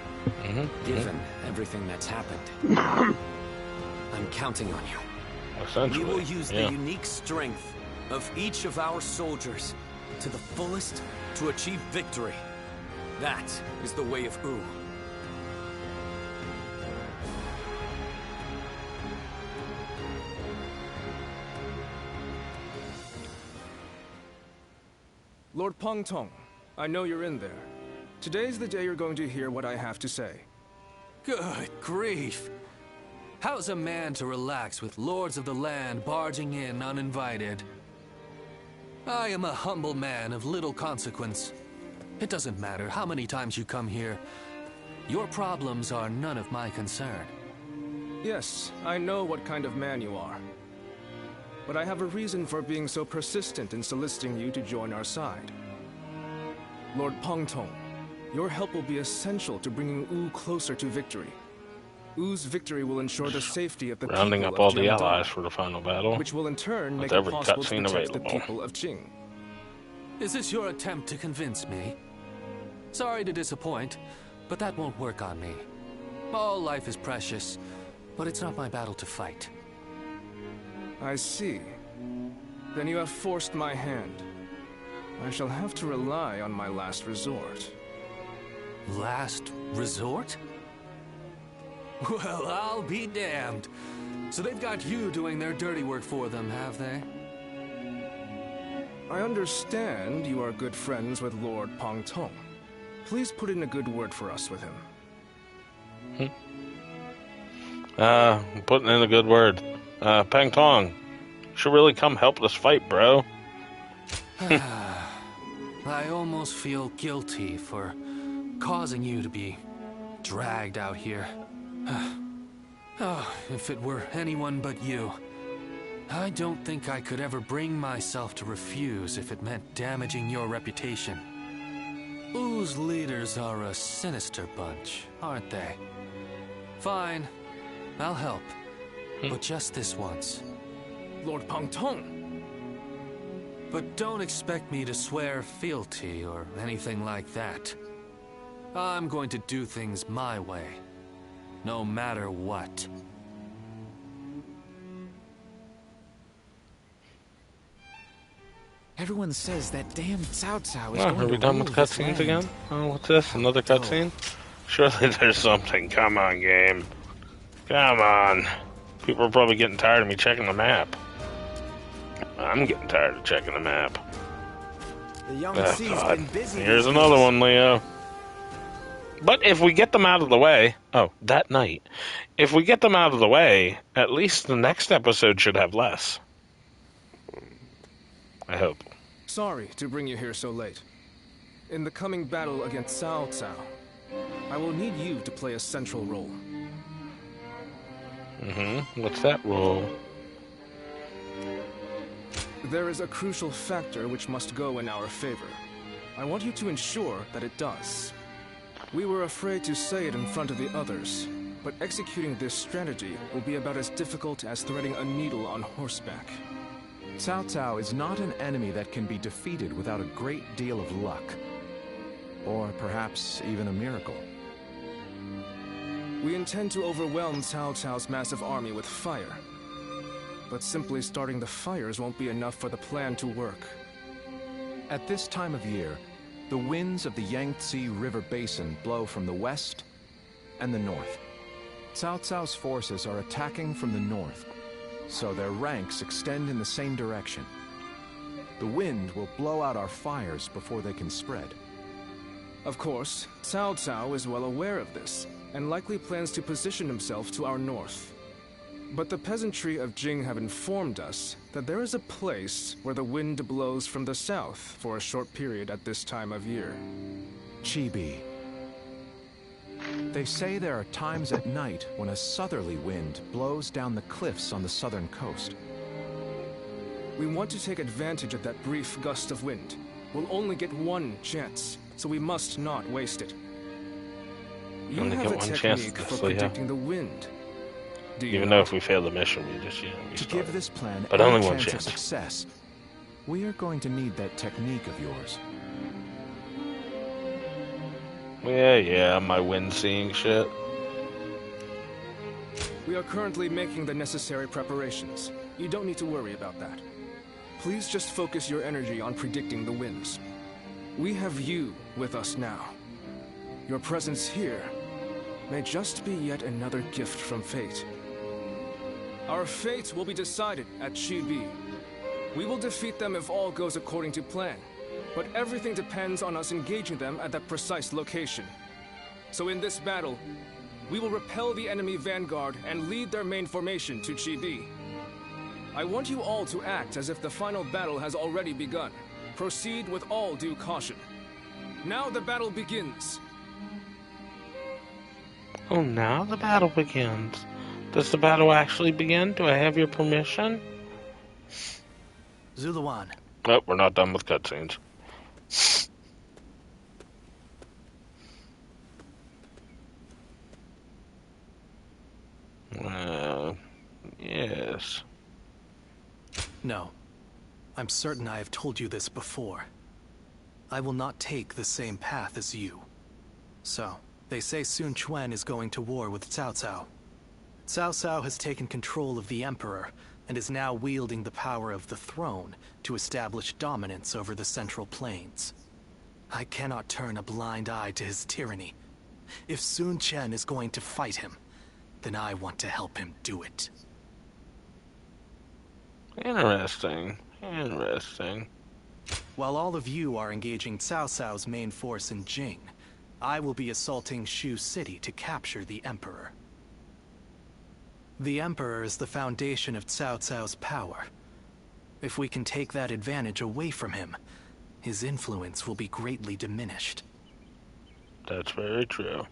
given everything that's happened. I'm counting on you. Essentially, we will use the unique strength of each of our soldiers to the fullest to achieve victory. That is the way of U. Lord Pongtong, I know you're in there. Today's the day you're going to hear what I have to say. Good grief! How's a man to relax with lords of the land barging in uninvited? I am a humble man of little consequence. It doesn't matter how many times you come here. Your problems are none of my concern. Yes, I know what kind of man you are. But I have a reason for being so persistent in soliciting you to join our side. Lord Pongtong, your help will be essential to bringing U closer to victory. U's victory will ensure the safety of the people of rounding up all the Jiangdong, allies for the final battle, which will in turn make with it every possible to cutscene protect the available. people of Qing. Is this your attempt to convince me? Sorry to disappoint, but that won't work on me. All life is precious, but it's not my battle to fight. I see. Then you have forced my hand. I shall have to rely on my last resort. Last resort? Well, I'll be damned. So they've got you doing their dirty work for them, have they? I understand you are good friends with Lord Pongtong. Please put in a good word for us with him. Putting in a good word. Pang Tong, should really come help this fight, bro. I almost feel guilty for causing you to be dragged out here. Oh, if it were anyone but you. I don't think I could ever bring myself to refuse if it meant damaging your reputation. U's leaders are a sinister bunch, aren't they? Fine, I'll help. But just this once. Lord Pongtong! But don't expect me to swear fealty or anything like that. I'm going to do things my way, no matter what. Everyone says that damn Cao Cao is Oh, going are we to done rule with this cutscenes land. again? Oh, what's this? Another cutscene? Surely there's something. Come on, game. Come on. People are probably getting tired of me checking the map. I'm getting tired of checking the map. The young C's God. been busy. Here's these another days. one, Leo. But if we get them out of the way... Oh, that night. If we get them out of the way, at least the next episode should have less. I hope. Sorry to bring you here so late. In the coming battle against Cao Cao, I will need you to play a central role. What's that role? There is a crucial factor which must go in our favor. I want you to ensure that it does. We were afraid to say it in front of the others, but executing this strategy will be about as difficult as threading a needle on horseback. Cao Cao is not an enemy that can be defeated without a great deal of luck. Or perhaps even a miracle. We intend to overwhelm Cao Cao's massive army with fire. But simply starting the fires won't be enough for the plan to work. At this time of year, the winds of the Yangtze River Basin blow from the west and the north. Cao Cao's forces are attacking from the north, so their ranks extend in the same direction. The wind will blow out our fires before they can spread. Of course, Cao Cao is well aware of this, and likely plans to position himself to our north. But the peasantry of Jing have informed us that there is a place where the wind blows from the south for a short period at this time of year. Chibi. They say there are times at night when a southerly wind blows down the cliffs on the southern coast. We want to take advantage of that brief gust of wind. We'll only get one chance, so we must not waste it. You have a technique for predicting the wind. Even though if we fail the mission, we just, to give this plan but any only one chance chance of success, we are going to need that technique of yours. Yeah, my wind seeing shit. We are currently making the necessary preparations. You don't need to worry about that. Please just focus your energy on predicting the winds. We have you with us now. Your presence here may just be yet another gift from fate. Our fate will be decided at Chibi. We will defeat them if all goes according to plan, but everything depends on us engaging them at that precise location. So in this battle, we will repel the enemy vanguard and lead their main formation to Chibi. I want you all to act as if the final battle has already begun. Proceed with all due caution. Now the battle begins. Oh, now the battle begins. Does the battle actually begin? Do I have your permission? Zuluan. Nope, we're not done with cutscenes. Yes. No. I'm certain I have told you this before. I will not take the same path as you. So, they say Sun Quan is going to war with Cao Cao. Cao Cao has taken control of the Emperor, and is now wielding the power of the throne to establish dominance over the Central Plains. I cannot turn a blind eye to his tyranny. If Sun Quan is going to fight him, then I want to help him do it. Interesting. While all of you are engaging Cao Cao's main force in Jing, I will be assaulting Shu City to capture the Emperor. The Emperor is the foundation of Cao Cao's power. If we can take that advantage away from him, his influence will be greatly diminished. That's very true.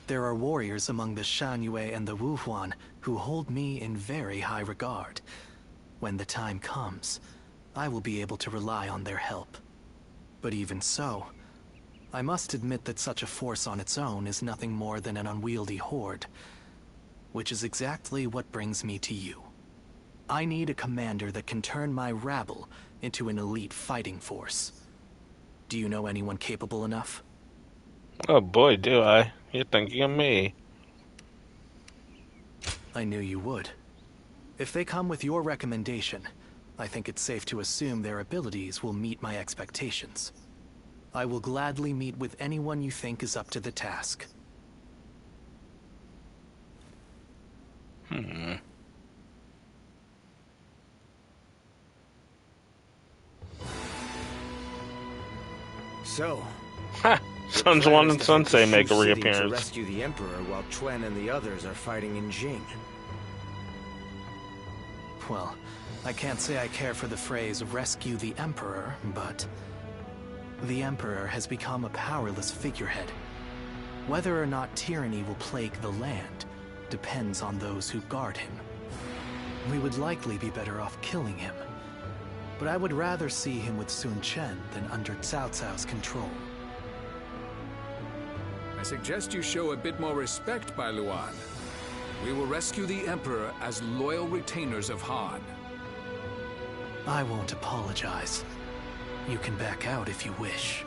There are warriors among the Shanyue and the Wuhuan who hold me in very high regard. When the time comes, I will be able to rely on their help. But even so, I must admit that such a force on its own is nothing more than an unwieldy horde, which is exactly what brings me to you. I need a commander that can turn my rabble into an elite fighting force. Do you know anyone capable enough? Oh boy, do I. You're thinking of me. I knew you would. If they come with your recommendation, I think it's safe to assume their abilities will meet my expectations. I will gladly meet with anyone you think is up to the task. So, Sun Quan and Sensei make a to reappearance. rescue the Emperor while Quan and the others are fighting in Jing. Well, I can't say I care for the phrase rescue the Emperor, but the Emperor has become a powerless figurehead. Whether or not tyranny will plague the land depends on those who guard him. We would likely be better off killing him, but I would rather see him with Sun Quan than under Cao Cao's control. I suggest you show a bit more respect, Bai Luan. We will rescue the Emperor as loyal retainers of Han. I won't apologize. You can back out if you wish.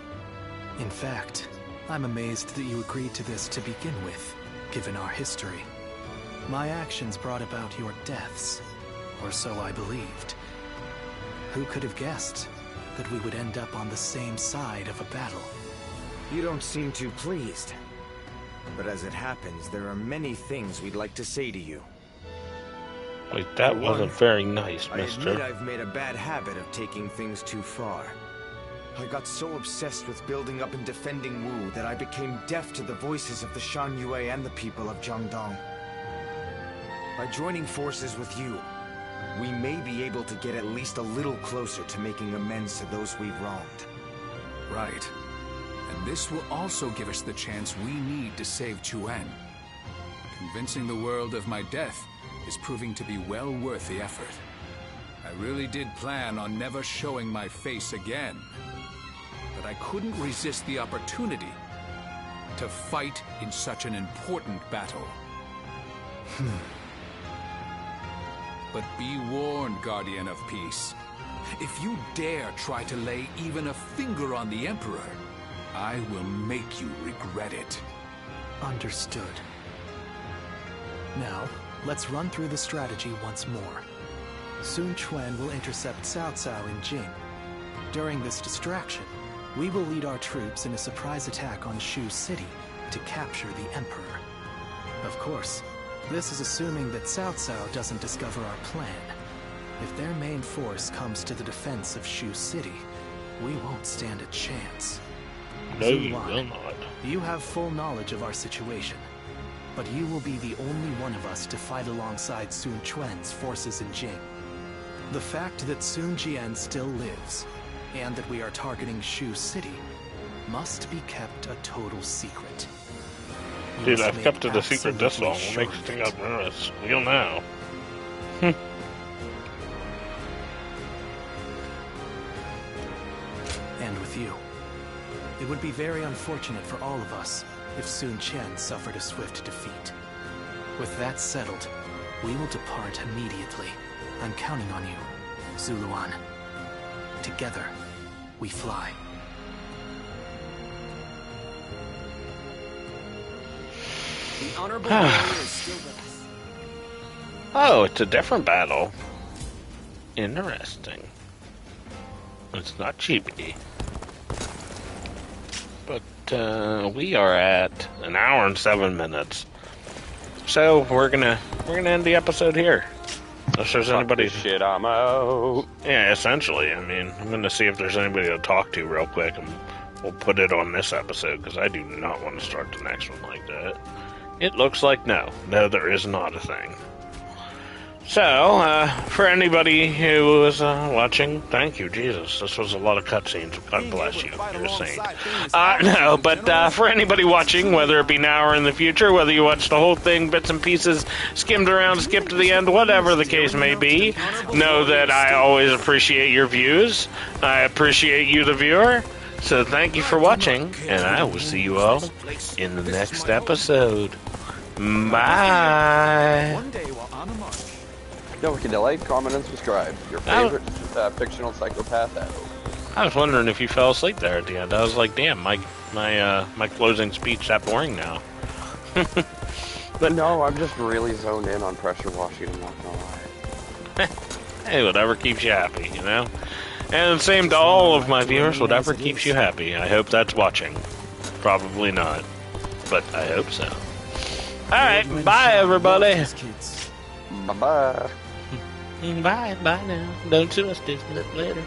In fact, I'm amazed that you agreed to this to begin with, given our history. My actions brought about your deaths, or so I believed. Who could have guessed that we would end up on the same side of a battle? You don't seem too pleased. But as it happens, there are many things we'd like to say to you. Wait, that wasn't very nice, I mister. admit I've made a bad habit of taking things too far. I got so obsessed with building up and defending Wu that I became deaf to the voices of the Shan Yue and the people of Jiangdong. By joining forces with you, we may be able to get at least a little closer to making amends to those we've wronged. Right. And this will also give us the chance we need to save Chuan. Convincing the world of my death is proving to be well worth the effort. I really did plan on never showing my face again. But I couldn't resist the opportunity to fight in such an important battle. But be warned, Guardian of Peace. If you dare try to lay even a finger on the Emperor, I will make you regret it. Understood. Now, let's run through the strategy once more. Sun Quan will intercept Cao Cao in Jing. During this distraction, we will lead our troops in a surprise attack on Shu City to capture the Emperor. Of course, this is assuming that Cao Cao doesn't discover our plan. If their main force comes to the defense of Shu City, we won't stand a chance. No, you Zuluan, will not. You have full knowledge of our situation, but you will be the only one of us to fight alongside Sun Quan's forces in Jing. The fact that Sun Jian still lives, and that we are targeting Shu City, must be kept a total secret. Dude, I've kept it a secret this long. What makes you think I'm nervous? You'll know. And with you. It would be very unfortunate for all of us if Sun Qian suffered a swift defeat. With that settled, we will depart immediately. I'm counting on you, Zuluan. Together, we fly. The honorable warrior is still with us. Oh, it's a different battle. Interesting. It's not cheapy. But we are at an hour and 7 minutes. So we're gonna end the episode here. Unless there's anybody. Shit, I'm out. Yeah, essentially. I mean, I'm gonna see if there's anybody to talk to real quick, and we'll put it on this episode because I do not want to start the next one like that. It looks like no, there is not a thing. So, for anybody who was watching, thank you, Jesus. This was a lot of cutscenes. God bless you. You're a saint. No, but for anybody watching, whether it be now or in the future, whether you watch the whole thing, bits and pieces, skimmed around, skipped to the end, whatever the case may be, know that I always appreciate your views. I appreciate you, the viewer. So thank you for watching, and I will see you all in the next episode. Bye. Don't forget to like, comment, and subscribe. Your favorite fictional psychopath ever. I was wondering if you fell asleep there at the end. I was like, damn, my closing speech that boring now. But no, I'm just really zoned in on pressure washing, I'm not gonna lie. Hey, whatever keeps you happy, you know? And same to all of my viewers, whatever keeps you happy. I hope that's watching. Probably not. But I hope so. Alright, bye everybody. Bye-bye. Bye now. Don't sue us, Disney. Later.